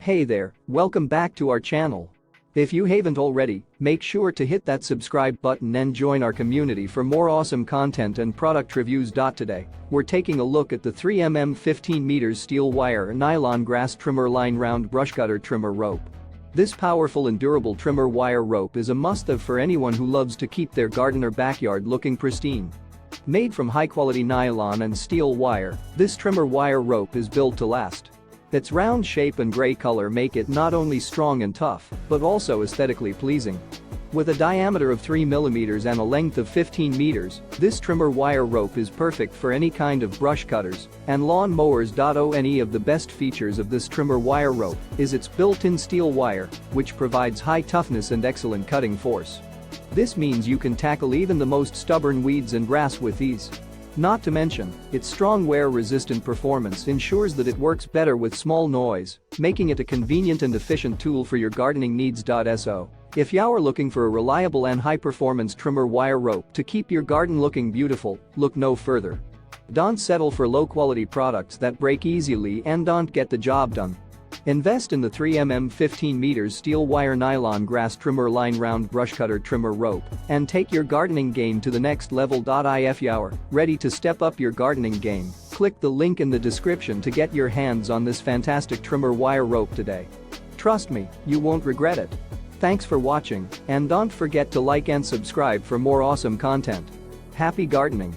Hey there, welcome back to our channel. If you haven't already, make sure to hit that subscribe button and join our community for more awesome content and product reviews. Today, we're taking a look at the 3mm 15m steel wire nylon grass trimmer line round brushcutter trimmer rope. This powerful and durable trimmer wire rope is a must-have for anyone who loves to keep their garden or backyard looking pristine. Made from high-quality nylon and steel wire, this trimmer wire rope is built to last. Its round shape and gray color make it not only strong and tough, but also aesthetically pleasing. With a diameter of 3mm and a length of 15 meters, this trimmer wire rope is perfect for any kind of brush cutters and lawn mowers. One of the best features of this trimmer wire rope is its built-in steel wire, which provides high toughness and excellent cutting force. This means you can tackle even the most stubborn weeds and grass with ease. Not to mention, its strong wear-resistant performance ensures that it works better with small noise, making it a convenient and efficient tool for your gardening needs. So, if you're looking for a reliable and high-performance trimmer wire rope to keep your garden looking beautiful, look no further. Don't settle for low-quality products that break easily and don't get the job done. Invest in the 3mm 15m steel wire nylon grass trimmer line round brushcutter trimmer rope and take your gardening game to the next level. If you're ready to step up your gardening game, click the link in the description to get your hands on this fantastic trimmer wire rope today. Trust me, you won't regret it. Thanks for watching, and don't forget to like and subscribe for more awesome content. Happy gardening!